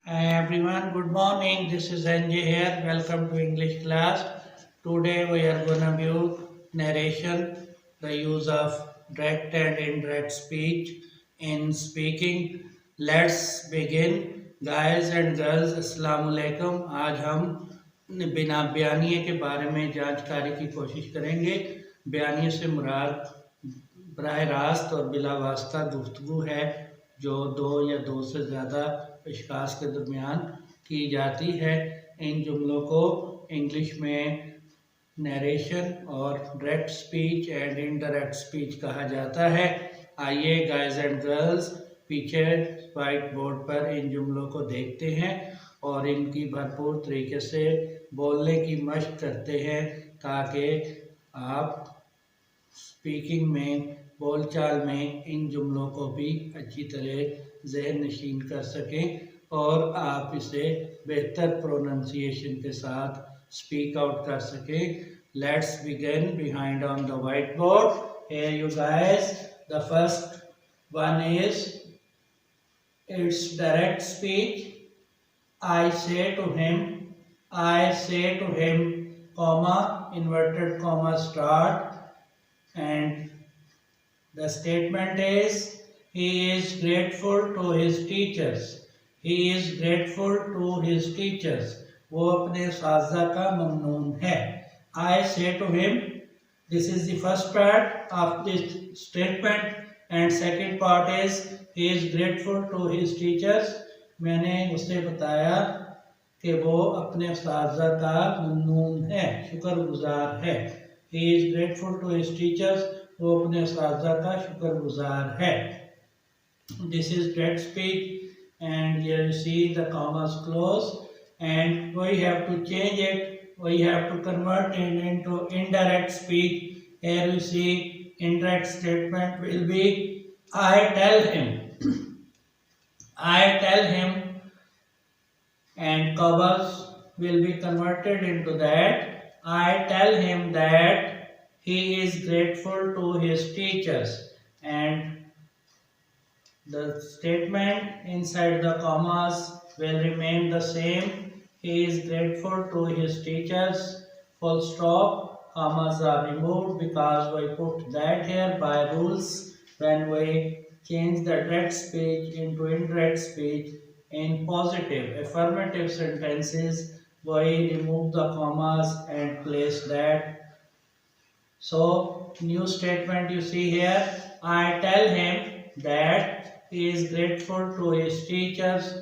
Hi everyone, good morning. This is NJ here. Welcome to English class. Today we are gonna view narration, the use of direct and indirect speech in speaking. Let's begin. Guys and girls, अस्सलाम वालेकुम. आज हम बिना बयानिए के बारे में जानकारी की कोशिश करेंगे. बयानिए से मुराद बराह रास्त और बिला वास्ता गुफ्तगू है जो दो या दो से ज़्यादा अशखास के दरमियान की जाती है. इन जुमलों को इंग्लिश में नरेशन और direct speech and indirect speech कहा जाता है. आइए गाइस एंड गर्ल्स पीछे वाइट बोर्ड पर इन जुमलों को देखते हैं और इनकी भरपूर तरीके से बोलने की मशक करते हैं ताकि आप स्पीकिंग में बोलचाल में इन जुमलों को भी अच्छी तरह जहन नशीन कर सकें और आप इसे बेहतर प्रोनंसिएशन के साथ स्पीक आउट कर सकें. Let's begin behind on the white board. Here you guys, the first one is it's direct speech. I say to him, I say to him, comma, inverted comma start, and the statement is he is grateful to his teachers. He is grateful to his teachers. वो अपने उस्ताज़ा का ममनून है. I say to him, this is the first part of this statement and second part is he is grateful to his teachers. मैंने उसे बताया कि वो अपने उस्ताज़ा का ममनून है, शुक्रगुजार है. He is grateful to his teachers. वो अपने उस्ताज़ा का शुक्रगुजार है. This is direct speech and here you see the commas close and we have to change it. We have to convert it into indirect speech. Here you see indirect statement will be I tell him. I tell him and commas will be converted into that. I tell him that he is grateful to his teachers and the statement inside the commas will remain the same. He is grateful to his teachers. Full stop. Commas are removed because we put that here by rules when we change the direct speech into indirect speech. In positive affirmative sentences, we remove the commas and place that. So, new statement you see here. I tell him that he is grateful to his teachers.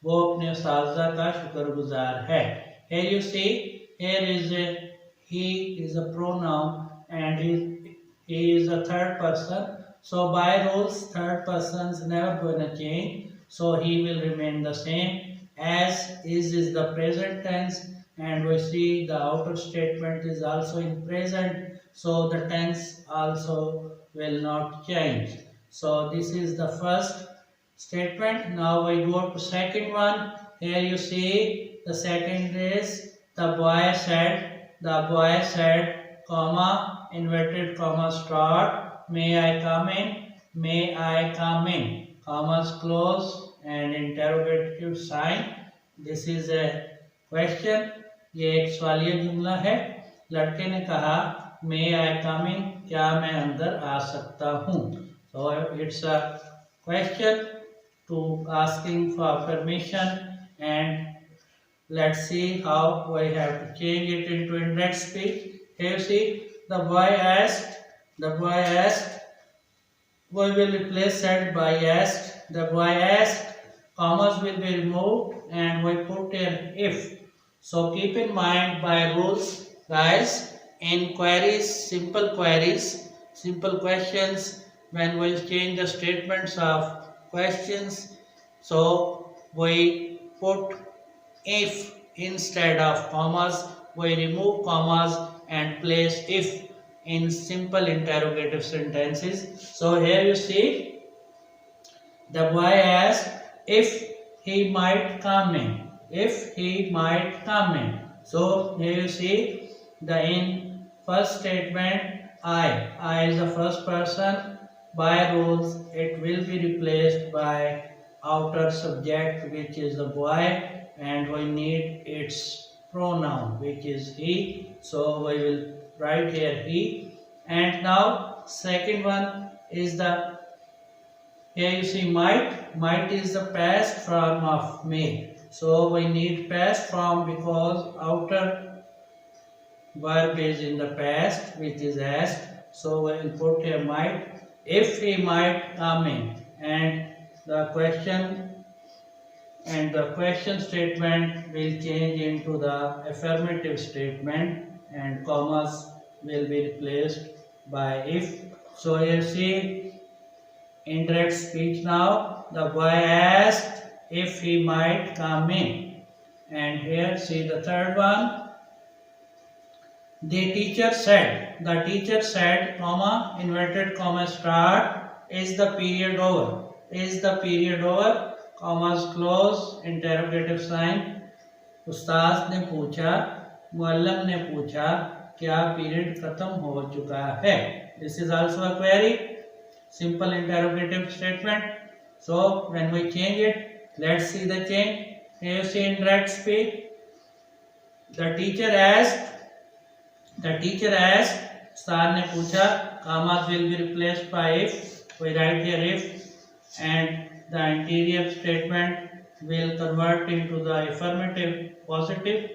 वो अपने उस्ताज़ा का शुक्रगुजार है. Here you see, here is a he is a pronoun and he is a third person. So by rules, third persons never gonna change. So he will remain the same. As is the present tense, and we see the outer statement is also in present. So the tense also will not change. So this is the first statement. Now we go to second one. Here you see the second is the boy said. The boy said, comma, inverted comma start. May I come in? May I come in? Commas close and interrogative sign. This is a question. ये एक सवालिया जुमला है. लड़के ने कहा मे आई कम इन, क्या मैं अंदर आ सकता हूँ. So it's a question to asking for permission and let's see how we have to change it into indirect speech. Here you see the boy asked, we will replace said by asked. The boy asked, commas will be removed and we put in if. So keep in mind by rules guys, in queries, simple questions, when we change the statements of questions, so we put if instead of commas, we remove commas and place if in simple interrogative sentences. So here you see the boy asked if he might come in. If he might come in. So here you see the in first statement I is the first person. By rules it will be replaced by outer subject, which is the boy, and we need its pronoun, which is he. So we will write here he. And now second one is the, here you see might. Might is the past form of may. So we need past form because outer verb is in the past, which is asked. So we will put here might. If he might come in, and the question statement will change into the affirmative statement, and commas will be replaced by if. So here see indirect speech now. The boy asked if he might come in. And here see the third one. The teacher said, comma, inverted comma start, is the period over? Is the period over? Commas close, interrogative sign. उस्ताद ने पूछा, Muallem ने पूछा, क्या period खत्म हो चुका है? This is also a query, simple interrogative statement. So when we change it, let's see the change. Here you see indirect speech. The teacher asked, star ने पूछा, commas will be replaced by if. We write here if, and the interior statement will convert into the affirmative positive.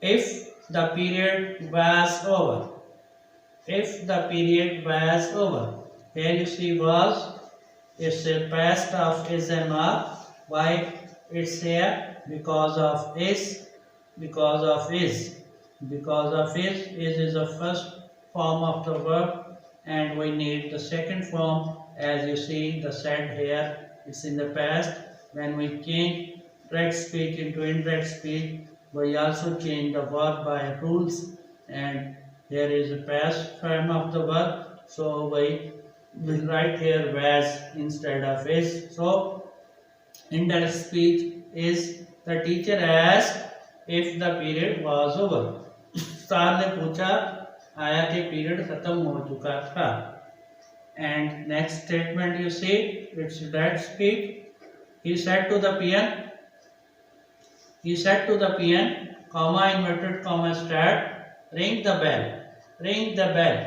If the period was over. If the period was over. Here you see was. It's a past of is and are. Why it's here? Because of is. Because of is. Because of is the first form of the verb, and we need the second form. As you see the said here, it's in the past. When we change direct speech into indirect speech, we also change the verb by rules, and here is the past form of the verb. So we will write here was instead of is. So indirect speech is the teacher asked if the period was over. Star ने पूछा आया कि period खत्म हो चुका था. And next statement you see, it's direct speech. He said to the peon, comma, inverted comma start, ring the bell,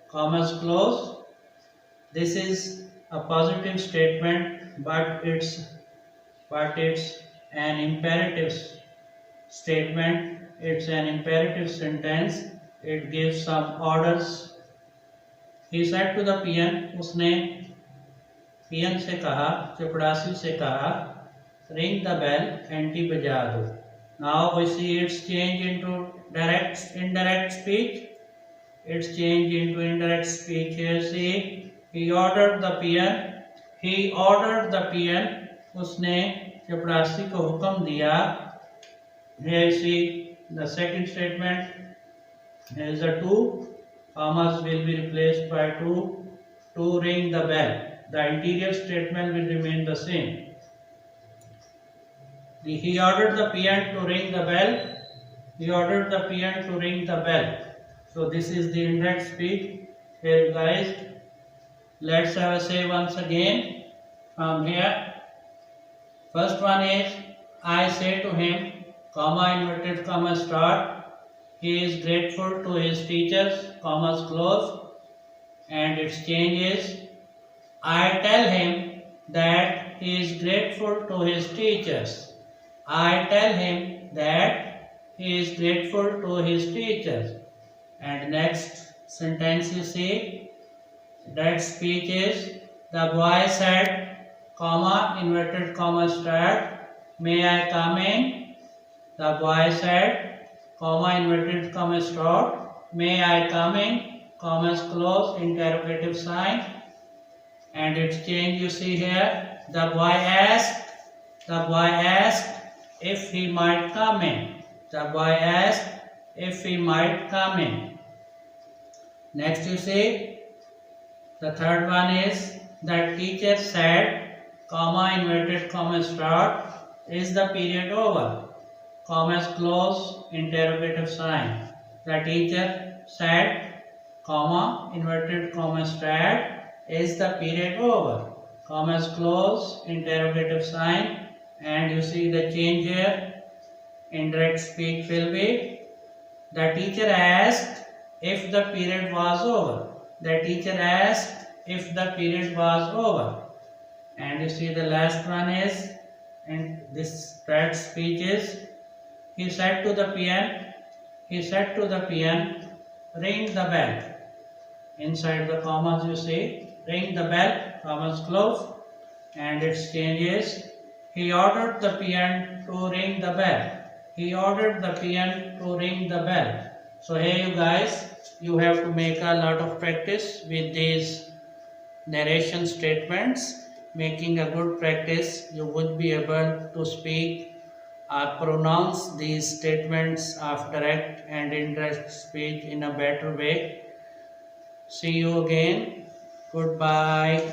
commas close. This is a positive statement, but it's an imperative statement. It's an imperative sentence. It gives some orders. He said to the peon, उसने peon से कहा, चपड़ासी से कहा, ring the bell, घंटी बजा दो. Now we see it's changed into indirect speech. It's changed into indirect speech. Here see, he ordered the peon, उसने चपड़ासी को हुक्म दिया. Here see the second statement. Here is a to, commas will be replaced by to ring the bell. The interior statement will remain the same. He ordered the peon to ring the bell. So this is the indirect speech. Here guys, let's have a say once again from here. First one is, I say to him, comma, inverted comma start, he is grateful to his teachers, commas close, and its change is, I tell him that he is grateful to his teachers. I tell him that he is grateful to his teachers. And next sentence you see, that speech is, the boy said, comma, inverted comma start, may I come in? The boy said, comma, inverted comma start, may I come in? Commas close, interrogative sign. And its change you see here. The boy asked if he might come in. The boy asked if he might come in. Next you see, the third one is, the teacher said, comma, inverted comma start, is the period over? Commas close, interrogative sign. The teacher said, comma, inverted comma start, is the period over? comma is closed, interrogative sign, and you see the change here. Indirect speech will be, the teacher asked if the period was over. The teacher asked if the period was over. And you see the last one is, and this direct speech is, he said to the peon, ring the bell. Inside the commas you see, ring the bell, commas close, and its changes, he ordered the peon to ring the bell. He ordered the peon to ring the bell. So here you guys, you have to make a lot of practice with these narration statements. Making a good practice, you would be able to speak or pronounce these statements of direct and indirect speech in a better way. See you again. Goodbye.